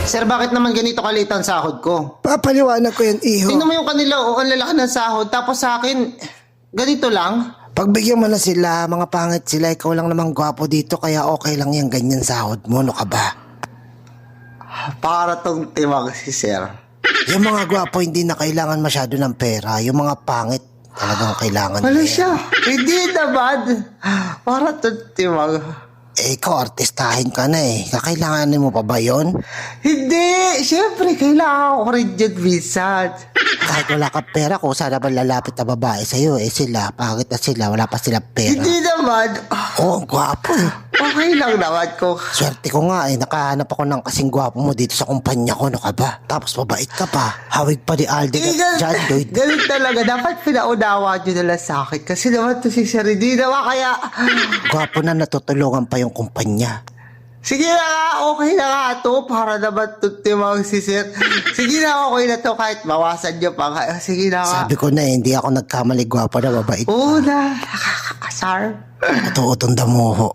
Sir, bakit naman ganito kaliit ang sahod ko? Papaliwanag ko yan, iho. Tingnan mo yung kanila, ang lalaki ng sahod. Tapos sa akin, ganito lang. Pagbigyan mo na sila, mga pangit sila, ikaw lang namang gwapo dito, kaya okay lang yung ganyan sahod mo, no ka ba? Para tong timang si Sir. Yung mga gwapo hindi na kailangan masyado ng pera, yung mga pangit talagang kailangan Wala nila. siya. Hindi naman. Para tong timang. Eh, ikaw, artistahin ka na eh. Kakailanganin mo pa ba yun? Hindi. Siyempre, kailangan ko rin dyan, Vincent. Kahit wala ka pera, kung sana ba lalapit na babae sa'yo, eh sila, pangit na sila, wala pa sila pera. Hindi naman. Oo, ang gwapo eh. Okay lang naman ko. Swerte ko nga eh, nakahanap ako ng kasing gwapo mo dito sa kumpanya ko, no ka ba? Tapos mabait ka pa, hawig pa ni Alden at John Lloyd. Ganun talaga. Dapat pinaunawa nyo na lang sa akin. Kasi naman to si Sir, hindi naman kaya... Gwapo na natutulungan pa yung kumpanya. Sige na nga, okay na nga to. Para naman tutimang si Sir. Sige na, okay na to. Kahit bawasan nyo pa nga. Sige na nga. Sabi ko na eh, hindi ako nagkamali, gwapo na, mabait. Oo na, nakakasar. Ito utong damuho.